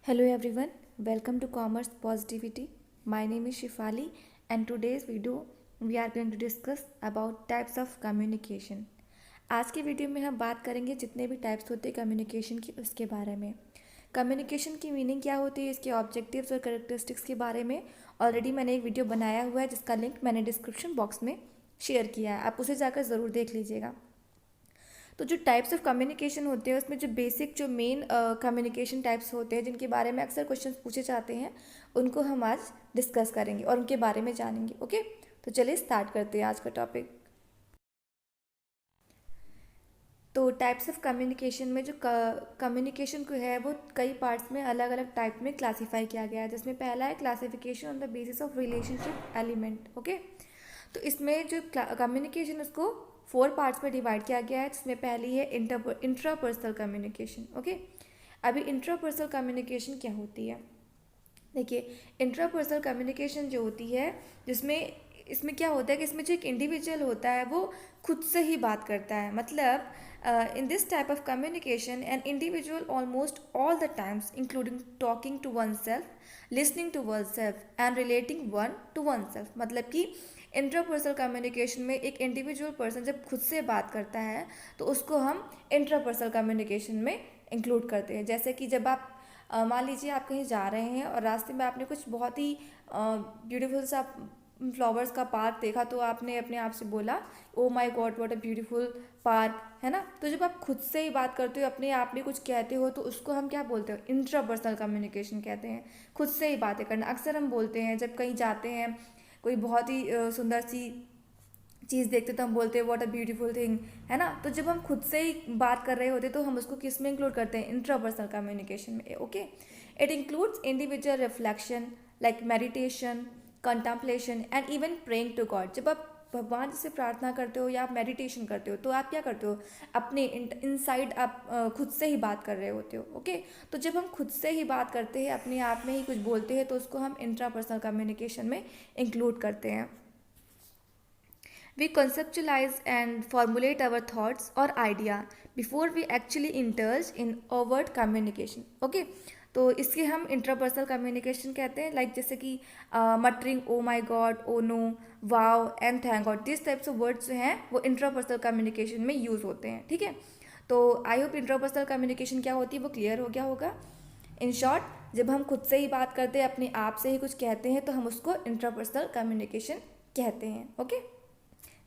Hello everyone, welcome to Commerce Positivity. My name is Shifali and today's video we are going to discuss about types of communication. आज के video में हम बात करेंगे जितने भी टाइप्स होते हैं कम्युनिकेशन की उसके बारे में। कम्युनिकेशन की मीनिंग क्या होती है, इसके ऑब्जेक्टिव्स और कैरेक्टरिस्टिक्स के बारे में ऑलरेडी मैंने एक वीडियो बनाया हुआ है जिसका लिंक मैंने डिस्क्रिप्शन बॉक्स में शेयर किया है, आप उसे जाकर ज़रूर देख लीजिएगा। तो जो टाइप्स ऑफ कम्युनिकेशन होते हैं उसमें जो बेसिक जो मेन कम्युनिकेशन टाइप्स होते हैं जिनके बारे में अक्सर क्वेश्चंस पूछे जाते हैं उनको हम आज डिस्कस करेंगे और उनके बारे में जानेंगे। ओके, तो चलिए स्टार्ट करते हैं आज का टॉपिक। तो टाइप्स ऑफ कम्युनिकेशन में जो कम्युनिकेशन को है वो कई पार्ट्स में अलग अलग टाइप में क्लासीफाई किया गया है, जिसमें पहला है classification on the basis of relationship element. Okay, तो इसमें जो कम्युनिकेशन उसको 4 पार्ट्स में डिवाइड किया गया है, जिसमें पहली है इंट्रापर्सनल कम्युनिकेशन। ओके, अभी इंट्रापर्सनल कम्युनिकेशन क्या होती है, देखिए इंट्रापर्सनल कम्युनिकेशन जो होती है जिसमें इसमें क्या होता है कि इसमें जो एक इंडिविजुअल होता है वो खुद से ही बात करता है। मतलब in this type of communication an individual almost all the times including talking to oneself, listening to oneself and relating one to oneself. मतलब कि इंट्रापर्सनल कम्युनिकेशन में एक इंडिविजुअल पर्सन जब खुद से बात करता है तो उसको हम इंट्रापर्सनल कम्युनिकेशन में इंक्लूड करते हैं। जैसे कि जब आप मान लीजिए आप कहीं जा रहे हैं और रास्ते में आपने कुछ बहुत ही ब्यूटीफुल सा फ्लावर्स का पार्क देखा, तो आपने अपने आप से बोला oh my God what a beautiful park, है ना। तो जब आप खुद से ही बात करते हो, अपने आप में कुछ कहते हो, तो उसको हम क्या बोलते हैं, इंट्रापर्सनल कम्युनिकेशन कहते हैं। खुद से ही बातें करना अक्सर हम बोलते हैं जब कहीं जाते हैं, कोई बहुत ही सुंदर सी चीज़ देखते तो हम बोलते हैं व्हाट अ ब्यूटीफुल थिंग, है ना। तो जब हम खुद से ही बात कर रहे होते तो हम उसको किस में इंक्लूड करते हैं, इंट्रापर्सनल कम्युनिकेशन में। Okay, it includes individual reflection like meditation, contemplation and even praying to God. जब आप भगवान से प्रार्थना करते हो या आप मेडिटेशन करते हो तो आप क्या करते हो, अपने इनसाइड आप खुद से ही बात कर रहे होते हो। ओके, तो जब हम खुद से ही बात करते हैं, अपने आप में ही कुछ बोलते हैं, तो उसको हम इंट्रापर्सनल कम्युनिकेशन में इंक्लूड करते हैं। We conceptualize and formulate our thoughts or idea before we actually indulge in overt communication. Okay, तो इसके हम इंट्रापर्सनल कम्युनिकेशन कहते हैं। लाइक जैसे कि muttering oh my God, oh no, wow and thank God, this types of words जो हैं वो इंट्रापर्सनल कम्युनिकेशन में यूज़ होते हैं। ठीक है, तो आई होप इंट्रापर्सनल कम्युनिकेशन क्या होती है वो क्लियर हो गया होगा। इन शॉर्ट, जब हम खुद से ही बात करते हैं, अपने आप से ही कुछ कहते हैं, तो हम उसको इंट्रापर्सनल कम्युनिकेशन कहते हैं। ओके,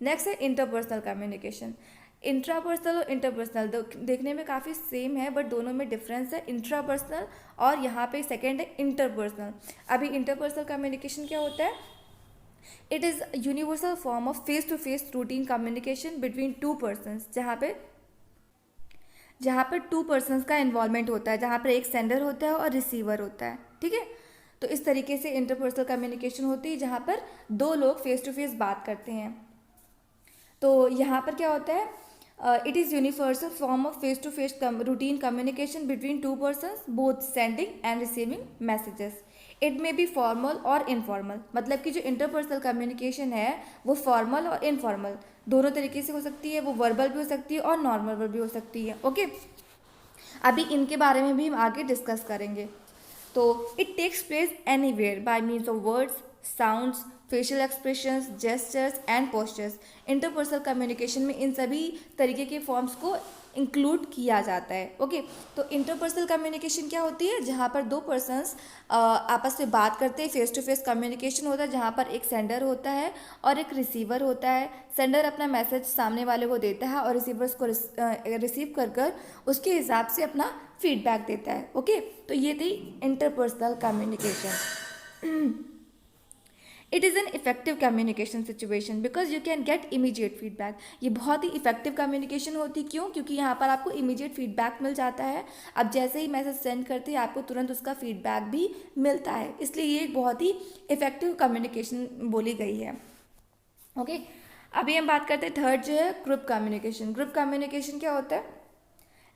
नेक्स्ट है इंटरपर्सनल कम्युनिकेशन। इंट्रापर्सनल और इंटरपर्सनल देखने में काफ़ी सेम है, बट दोनों में डिफरेंस है, इंट्रापर्सनल और यहाँ पे सेकेंड है इंटरपर्सनल। अभी इंटरपर्सनल कम्युनिकेशन क्या होता है, it is universal form of face to face routine communication between two persons, जहाँ पर टू पर्सनस का इन्वॉल्वमेंट होता है, जहाँ पर एक सेंडर होता है और रिसीवर होता है। ठीक है, तो इस तरीके से इंटरपर्सनल कम्युनिकेशन होती है जहाँ पर दो लोग फेस टू फेस बात करते हैं। तो यहाँ पर क्या होता है, it is universal form of face to face routine communication between two persons both sending and receiving messages. It may be formal और इनफॉर्मल। मतलब कि जो इंटरपर्सनल कम्युनिकेशन है वो फॉर्मल और इनफॉर्मल दोनों तरीके से हो सकती है, वो वर्बल भी हो सकती है और नॉन वर्बल भी हो सकती है। ओके, अभी इनके बारे में भी हम आगे डिस्कस करेंगे। तो it takes place anywhere by means of words, sounds, facial expressions, gestures and postures. Interpersonal communication में इन सभी तरीके के फॉर्म्स को इंक्लूड किया जाता है। ओके, तो इंटरपर्सनल कम्युनिकेशन क्या होती है, जहाँ पर दो पर्सन्स आपस में बात करते हैं, फेस टू फेस कम्युनिकेशन होता है, जहाँ पर एक सेंडर होता है और एक रिसीवर होता है। सेंडर अपना मैसेज सामने वाले को देता है और रिसीवर उसको रिसीव कर कर उसके हिसाब से अपना फीडबैक देता है। ओके, तो ये थी interpersonal communication. It is an effective communication situation because you can get immediate feedback. ये बहुत ही इफेक्टिव कम्युनिकेशन होती, क्यों, क्योंकि यहाँ पर आपको इमीडिएट फीडबैक मिल जाता है। अब जैसे ही मैसेज सेंड करते हैं आपको तुरंत उसका फीडबैक भी मिलता है, इसलिए ये एक बहुत ही इफेक्टिव कम्युनिकेशन बोली गई है। ओके, अभी हम बात करते हैं थर्ड जो है ग्रुप कम्युनिकेशन। ग्रुप कम्युनिकेशन क्या होता है,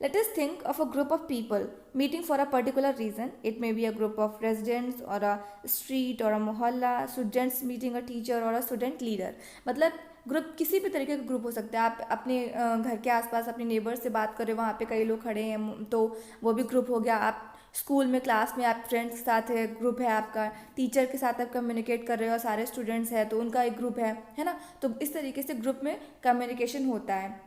let us think of a group of people meeting for a particular reason. It may be a group of residents or a street or a mohalla, students meeting a teacher or a student leader. मतलब group किसी भी तरीके का group हो सकता है। आप अपने घर के आसपास अपने नेबर से बात कर रहे हो, वहाँ पे कई लोग खड़े हैं तो वो भी ग्रुप हो गया। आप स्कूल में क्लास में आप फ्रेंड्स के साथ है, ग्रुप है आपका। टीचर के साथ आप कम्युनिकेट कर रहे हो, सारे स्टूडेंट्स हैं तो उनका एक ग्रुप है ना। तो इस तरीके से ग्रुप में कम्युनिकेशन होता है।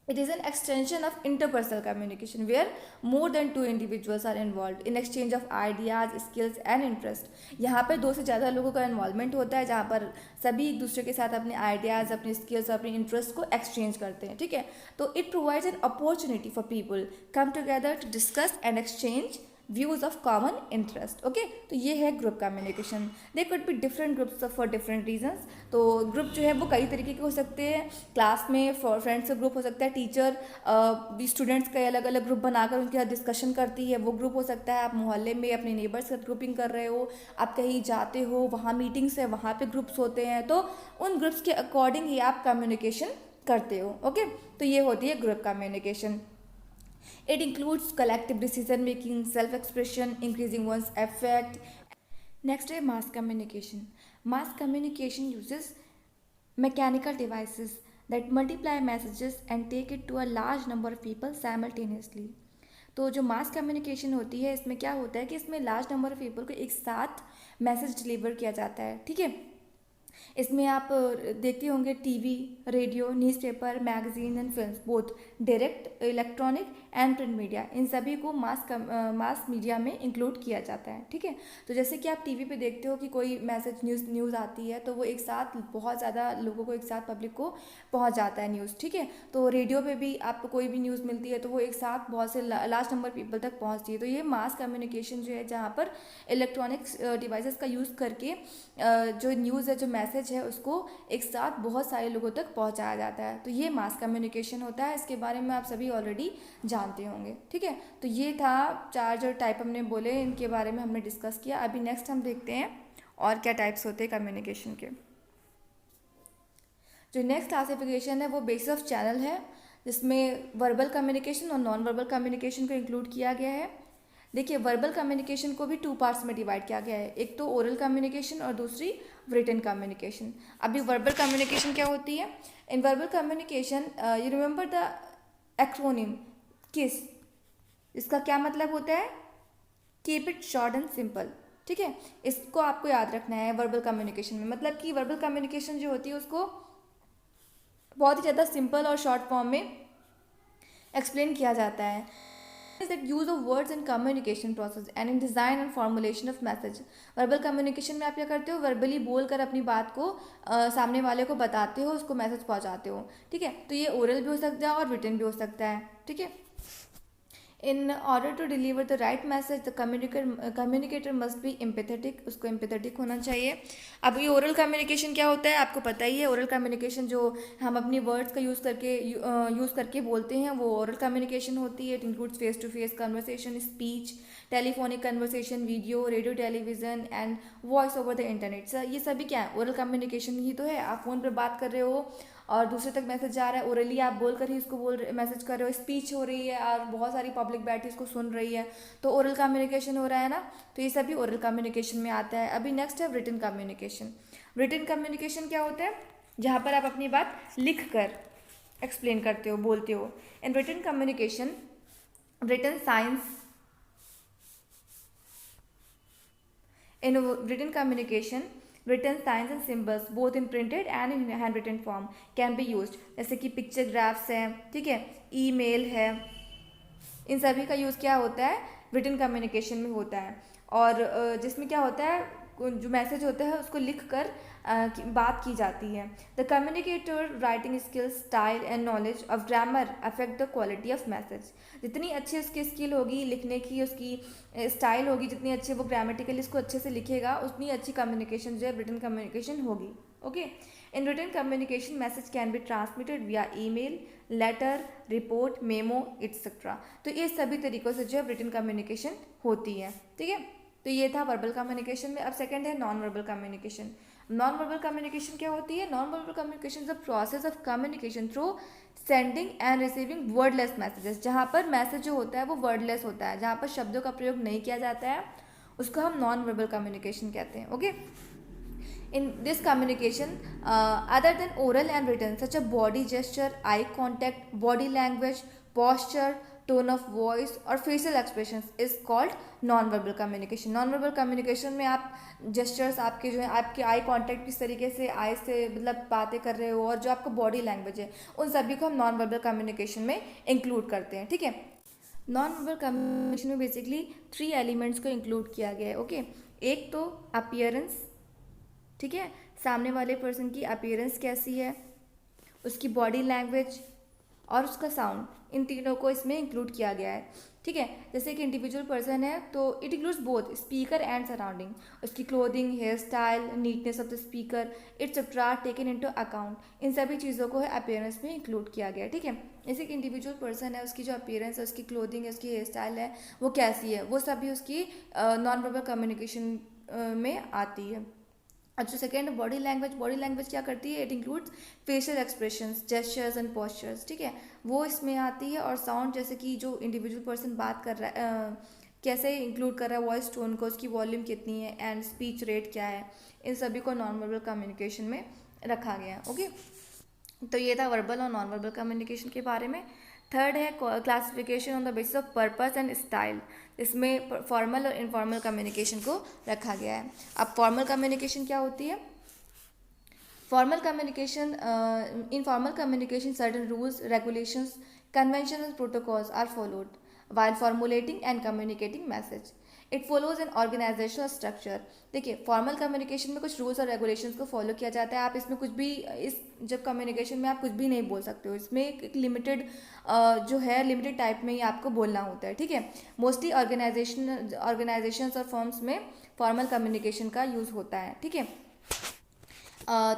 It is an extension of interpersonal communication where more than two individuals are involved in exchange of ideas, skills and interest. यहाँ पर दो से ज़्यादा लोगों का इन्वॉल्वमेंट होता है, जहाँ पर सभी एक दूसरे के साथ अपने आइडियाज़, अपने स्किल्स, अपने इंटरेस्ट को एक्सचेंज करते हैं, ठीक है। तो it provides an opportunity for people come together to discuss and exchange views of common interest. Okay, तो ये है group communication. They could be different groups for different reasons. तो ग्रुप जो है वो कई तरीके के हो सकते हैं। क्लास में फॉर फ्रेंड्स का ग्रुप हो सकता है, टीचर स्टूडेंट्स का अलग अलग ग्रुप बनाकर उनके साथ डिस्कशन करती है, वो ग्रुप हो सकता है। आप मोहल्ले में अपने नेबर्स के साथ ग्रुपिंग कर रहे हो, आप कहीं जाते हो, वहाँ मीटिंग्स है, वहाँ पे ग्रुप्स होते हैं, तो उन ग्रुप्स के अकॉर्डिंग ही आप कम्युनिकेशन करते हो। ओके, तो ये होती है group communication. It includes collective decision making, self-expression, increasing one's effect. Next है mass communication. Mass communication uses mechanical devices that multiply messages and take it to a large number of people simultaneously. तो जो mass communication होती है इसमें क्या होता है कि इसमें लार्ज नंबर ऑफ पीपल को एक साथ मैसेज डिलीवर किया जाता है, ठीक है। इसमें आप देखते होंगे TV, radio, newspaper, magazine and films, both direct, electronic and print media, इन सभी को मास मीडिया में इंक्लूड किया जाता है, ठीक है। तो जैसे कि आप टीवी पे देखते हो कि कोई मैसेज न्यूज़ आती है तो वो एक साथ बहुत ज़्यादा लोगों को, एक साथ पब्लिक को पहुंच जाता है न्यूज़, ठीक है। तो रेडियो पे भी आपको कोई भी न्यूज़ मिलती है तो वो एक साथ बहुत से लार्ज नंबर पीपल तक पहुंचती है। तो ये मास कम्युनिकेशन जो है, जहाँ पर इलेक्ट्रॉनिक्स डिवाइसेस का यूज़ करके जो न्यूज़ है, जो मैसेज है, उसको एक साथ बहुत सारे लोगों तक पहुंचाया जाता है। तो ये मास कम्युनिकेशन होता है। इसके बारे में आप सभी ऑलरेडी जानते होंगे, ठीक है। तो ये था चार जो टाइप हमने बोले, इनके बारे में हमने डिस्कस किया। अभी नेक्स्ट हम देखते हैं और क्या टाइप्स होते हैं कम्युनिकेशन के। जो नेक्स्ट क्लासिफिकेशन है वो बेसिस ऑफ चैनल है, जिसमें वर्बल कम्युनिकेशन और नॉन वर्बल कम्युनिकेशन को इंक्लूड किया गया है। देखिए, वर्बल कम्युनिकेशन को भी 2 पार्ट्स में डिवाइड किया गया है, एक तो ओरल कम्युनिकेशन और दूसरी रिटन कम्युनिकेशन। अभी वर्बल कम्युनिकेशन क्या होती है? In verbal communication you remember the acronym KISS. इसका क्या मतलब होता है? Keep it short and simple, ठीक है। इसको आपको याद रखना है वर्बल कम्युनिकेशन में। मतलब कि वर्बल कम्युनिकेशन जो होती है उसको बहुत ही ज़्यादा सिंपल और शॉर्ट फॉर्म में एक्सप्लेन किया जाता है। is that use of words in communication process and in design and formulation of message. Verbal communication में आप क्या करते हो? वर्बली बोल कर अपनी बात को सामने वाले को बताते हो, उसको मैसेज पहुंचाते हो, ठीक है। तो ये ओरल भी हो सकता है और रिटन भी हो सकता है, ठीक है। In order to deliver the right message the communicator must be empathetic, उसको एम्पैथेटिक होना चाहिए। अब ये ओरल कम्युनिकेशन क्या होता है आपको पता ही है। ओरल कम्युनिकेशन जो हम अपनी वर्ड्स का यूज़ करके बोलते हैं वो ओरल कम्युनिकेशन होती है। It includes face to face conversation, speech, telephonic conversation, video, radio, television and voice over the internet. ये सभी क्या है? ओरल कम्युनिकेशन ही तो है। आप फ़ोन पर बात कर रहे हो और दूसरे तक मैसेज जा रहा है, ओरली आप बोल कर ही उसको मैसेज कर रहे हो, स्पीच हो रही है और बहुत सारी पब्लिक बैठी इसको सुन रही है, तो ओरल कम्युनिकेशन हो रहा है ना। तो ये सभी ओरल कम्युनिकेशन में आता है। अभी नेक्स्ट है रिटन कम्युनिकेशन। रिटन कम्युनिकेशन क्या होता है? जहाँ पर आप अपनी बात लिख कर एक्सप्लेन करते हो, बोलते हो। In written communication, written science in written communication, written signs and symbols both in printed and in handwritten form can be used। जैसे कि पिक्चर ग्राफ्स हैं, ठीक है, ईमेल है, इन सभी का यूज़ क्या होता है? रिटन कम्युनिकेशन में होता है। और जिसमें क्या होता है, जो मैसेज होता है उसको लिख कर बात की जाती है। The communicator writing skills, style and knowledge of grammar affect the quality of message. जितनी अच्छी उसकी स्किल होगी लिखने की, उसकी स्टाइल होगी, जितनी अच्छी वो ग्रामेटिकली इसको अच्छे से लिखेगा, उतनी अच्छी कम्युनिकेशन जो है रिटन कम्युनिकेशन होगी। Okay, in written communication message can be transmitted via email, letter, report, memo etcetera. तो ये सभी तरीक़ों से जो है रिटन कम्युनिकेशन होती है, ठीक है। तो ये था वर्बल कम्युनिकेशन में। अब सेकंड है non verbal communication. Non verbal communication क्या होती है? Non verbal communication is the process of communication through sending and receiving wordless messages. जहाँ पर मैसेज जो होता है वो वर्डलेस होता है, जहाँ पर शब्दों का प्रयोग नहीं किया जाता है, उसको हम नॉन वर्बल कम्युनिकेशन कहते हैं। Okay, In this communication, other than oral and written, such as body gesture, eye contact, body language, posture, tone of voice और facial expressions is called non-verbal communication. Non-verbal communication में आप gestures आपके जो है, आपके eye contact किस तरीके से आई से मतलब बातें कर रहे हो, और जो आपका बॉडी लैंग्वेज है, उन सभी को हम नॉन वर्बल कम्युनिकेशन में इंक्लूड करते हैं. ठीक है. नॉन वर्बल कम्युनिकेशन में बेसिकली 3 एलिमेंट्स को इंक्लूड किया गया है. ओके. एक तो अपीयरेंस. ठीक है. सामने वाले पर्सन की अपीयरेंस कैसी है, उसकी बॉडी लैंग्वेज और उसका साउंड, इन तीनों को इसमें इंक्लूड किया गया है. ठीक है. जैसे कि इंडिविजुअल पर्सन है तो it includes both speaker and surrounding. उसकी clothing, hair style, neatness of the speaker, etcetera taken into account. इन सभी चीज़ों को है अपीयरेंस में इंक्लूड किया गया है. ठीक है. जैसे कि इंडिविजुअल पर्सन है, उसकी जो अपीयरेंस है, उसकी क्लोथिंग है, उसकी हेयर स्टाइल है, वो कैसी है, वो सभी उसकी नॉन वर्बल कम्युनिकेशन में आती है. और जो second body language, body language क्या करती है, it includes facial expressions, gestures and postures. ठीक है. वो इसमें आती है. और साउंड, जैसे कि जो इंडिविजुअल पर्सन बात कर रहा है कैसे इंक्लूड कर रहा है वॉइस टोन को, उसकी वॉल्यूम कितनी है एंड स्पीच रेट क्या है, इन सभी को नॉन वर्बल कम्युनिकेशन में रखा गया. ओके. तो ये था वर्बल और नॉन वर्बल कम्युनिकेशन के बारे में. थर्ड है classification on the basis of purpose and style. इसमें फॉर्मल और इनफॉर्मल कम्युनिकेशन को रखा गया है. अब फॉर्मल कम्युनिकेशन क्या होती है? Formal communication, informal communication, certain rules, regulations, convention and protocols are followed while formulating and communicating message. It follows an organisational structure. देखिए, फॉर्मल कम्युनिकेशन में कुछ रूल्स और रेगुलेशंस को फॉलो किया जाता है. आप इसमें कुछ भी, इस जब कम्युनिकेशन में आप कुछ भी नहीं बोल सकते हो. इसमें एक लिमिटेड जो है, लिमिटेड टाइप में ही आपको बोलना होता है. ठीक है. मोस्टली ऑर्गेनाइजेशंस और फर्म्स में फॉर्मल कम्युनिकेशन का यूज़ होता है. ठीक है.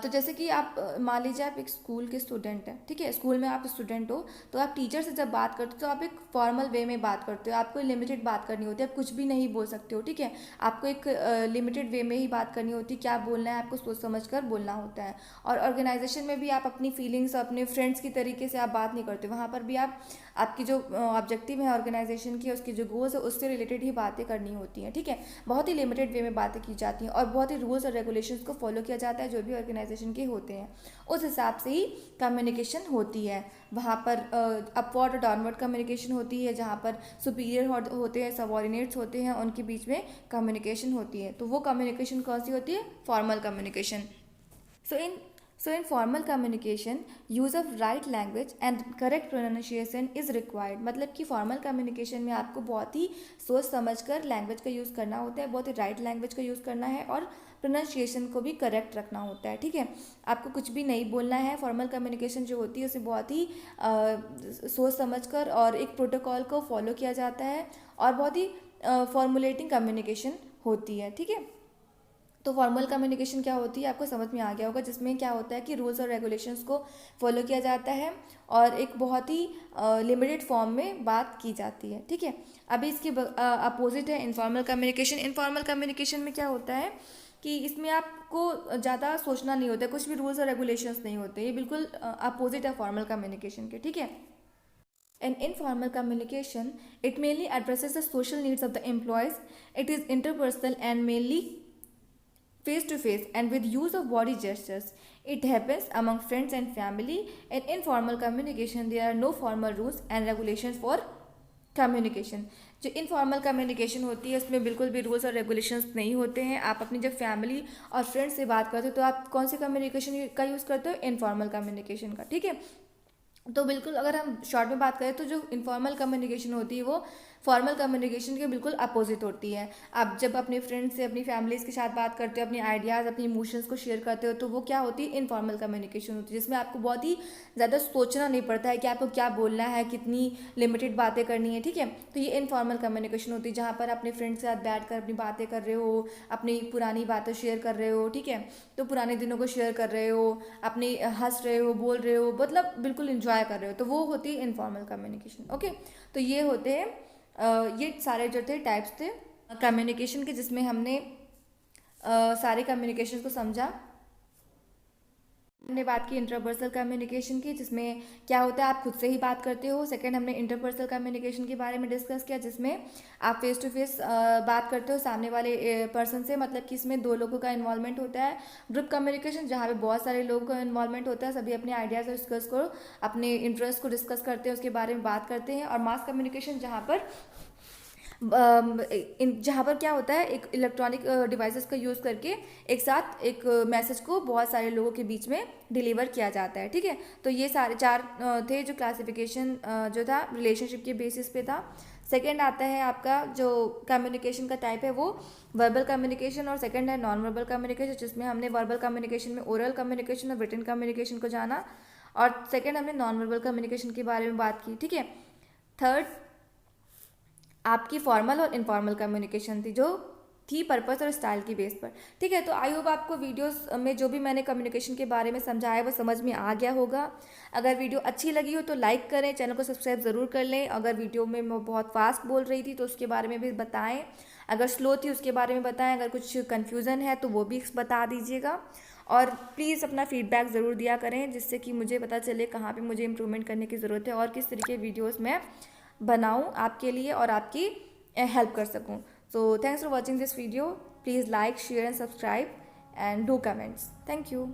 तो जैसे कि आप मान लीजिए आप एक स्कूल के स्टूडेंट हैं. ठीक है. स्कूल में आप स्टूडेंट हो, तो आप टीचर से जब बात करते हो तो आप एक फॉर्मल वे में बात करते हो. आपको लिमिटेड बात करनी होती है, आप कुछ भी नहीं बोल सकते हो. ठीक है. आपको एक लिमिटेड वे में ही बात करनी होती है. क्या बोलना है आपको सोच समझ कर बोलना होता है. और ऑर्गेनाइजेशन में भी आप अपनी फीलिंग्स, अपने फ्रेंड्स की तरीके से आप बात नहीं करते. वहाँ पर भी आपकी जो ऑब्जेक्टिव है ऑर्गेनाइजेशन की, उसकी जो गोल्स है, उससे रिलेटेड ही बातें करनी होती हैं. ठीक है. बहुत ही लिमिटेड वे में बातें की जाती हैं और बहुत ही रूल्स और रेगुलेशंस को फॉलो किया जाता है जो भी ऑर्गेनाइजेशन के होते हैं. उस हिसाब से ही कम्युनिकेशन होती है. वहाँ पर अपवर्ड और डाउनवर्ड कम्युनिकेशन होती है, जहाँ पर सुपीरियर होते हैं, सबऑर्डिनेट्स होते हैं, उनके बीच में कम्युनिकेशन होती है. तो वो कम्युनिकेशन कौन सी होती है? Formal communication. So in formal communication, use of right language and correct pronunciation is required. मतलब कि फॉर्मल कम्युनिकेशन में आपको बहुत ही सोच समझ कर लैंग्वेज का यूज़ करना होता है, बहुत ही राइट लैंग्वेज का यूज़ करना है और प्रोनाउंसिएशन को भी करेक्ट रखना होता है. ठीक है. आपको कुछ भी नहीं बोलना है. फॉर्मल कम्युनिकेशन जो होती है उसे बहुत ही सोच समझ कर और एक प्रोटोकॉल को फॉलो किया जाता है और बहुत ही फॉर्मुलेटिंग कम्युनिकेशन होती है. ठीक है. तो फॉर्मल कम्युनिकेशन क्या होती है आपको समझ में आ गया होगा, जिसमें क्या होता है कि रूल्स और रेगुलेशंस को फॉलो किया जाता है और एक बहुत ही लिमिटेड फॉर्म में बात की जाती है. ठीक है. अभी इसके अपोजिट है इनफॉर्मल कम्युनिकेशन. इनफॉर्मल कम्युनिकेशन में क्या होता है कि इसमें आपको ज़्यादा सोचना नहीं होता है, कुछ भी रूल्स और रेगुलेशंस नहीं होते. ये बिल्कुल अपोजिट है फॉर्मल कम्युनिकेशन के. ठीक है. In informal communication, it mainly addresses the social needs of the employees. It is interpersonal and mainly face to face and with use of body gestures. It happens among friends and family. In informal communication, there are no formal rules and regulations for communication. जो informal communication होती है उसमें बिल्कुल भी rules और regulations नहीं होते हैं. आप अपनी जब फैमिली और फ्रेंड्स से बात करते हो तो आप कौन से कम्युनिकेशन का यूज़ करते हो? इनफॉर्मल कम्युनिकेशन का. ठीक है. तो बिल्कुल अगर हम शॉर्ट में बात करें तो जो इनफॉर्मल कम्युनिकेशन होती है वो फॉर्मल कम्युनिकेशन के बिल्कुल अपोजिट होती है. आप जब अपने फ्रेंड्स से, अपनी फैमिलीज़ के साथ बात करते हो, अपनी आइडियाज़, अपनी इमोशंस को शेयर करते हो, तो वो क्या होती है? इनफॉर्मल कम्युनिकेशन होती है, जिसमें आपको बहुत ही ज़्यादा सोचना नहीं पड़ता है कि आपको क्या बोलना है, कितनी लिमिटेड बातें करनी है. ठीक है. तो ये इनफॉर्मल कम्युनिकेशन होती है जहाँ पर अपने फ्रेंड्स के साथ बैठ कर अपनी बातें कर रहे हो, अपनी पुरानी बातें शेयर कर रहे हो. ठीक है. तो पुराने दिनों को शेयर कर रहे हो, अपनी हंस रहे हो, बोल रहे हो, मतलब बिल्कुल इंजॉय कर रहे हो. तो वो होती है इनफॉर्मल कम्युनिकेशन. ओके. तो ये होते हैं ये सारे जो थे टाइप्स थे कम्युनिकेशन के, जिसमें हमने सारे कम्युनिकेशन को समझा. हमने बात की इंटरपर्सनल कम्युनिकेशन की, जिसमें क्या होता है आप खुद से ही बात करते हो। सेकंड हमने इंटरपर्सनल कम्युनिकेशन के बारे में डिस्कस किया, जिसमें आप फेस टू फेस बात करते हो सामने वाले पर्सन से, मतलब कि इसमें दो लोगों का इन्वॉल्वमेंट होता है। ग्रुप कम्युनिकेशन जहाँ पे बहुत सारे लोगों का इन्वॉल्वमेंट होता है, सभी अपने आइडियाज़ डिस्कस करो, अपने इंटरेस्ट को डिस्कस करते हैं, उसके बारे में बात करते हैं। और मास कम्युनिकेशन जहाँ पर क्या होता है, एक इलेक्ट्रॉनिक डिवाइसेस का यूज़ करके एक साथ एक मैसेज को बहुत सारे लोगों के बीच में डिलीवर किया जाता है। ठीक है, तो ये सारे चार थे जो क्लासिफिकेशन जो था रिलेशनशिप के बेसिस पे था। सेकंड आता है आपका जो कम्युनिकेशन का टाइप है वो वर्बल कम्युनिकेशन, और सेकंड है नॉन वर्बल कम्युनिकेशन, जिसमें हमने वर्बल कम्युनिकेशन में ओरल कम्युनिकेशन और रिटन कम्युनिकेशन को जाना, और सेकंड हमने नॉन वर्बल कम्युनिकेशन के बारे में बात की। ठीक है, थर्ड आपकी फॉर्मल और इनफॉर्मल कम्युनिकेशन थी, जो थी पर्पस और स्टाइल की बेस पर। ठीक है, तो आई होप आपको वीडियोस में जो भी मैंने कम्युनिकेशन के बारे में समझाया वो समझ में आ गया होगा। अगर वीडियो अच्छी लगी हो तो लाइक करें, चैनल को सब्सक्राइब ज़रूर कर लें। अगर वीडियो में मैं बहुत फास्ट बोल रही थी तो उसके बारे में भी बताएं, अगर स्लो थी उसके बारे में बताएं, अगर कुछ कन्फ्यूज़न है तो वो भी बता दीजिएगा। और प्लीज़ अपना फीडबैक ज़रूर दिया करें, जिससे कि मुझे पता चले कहाँ पे मुझे इम्प्रूवमेंट करने की ज़रूरत है और किस तरीके के वीडियोस मैं बनाऊं आपके लिए और आपकी हेल्प कर सकूं। So thanks for watching this video. Please like, share and subscribe and do comments. Thank you.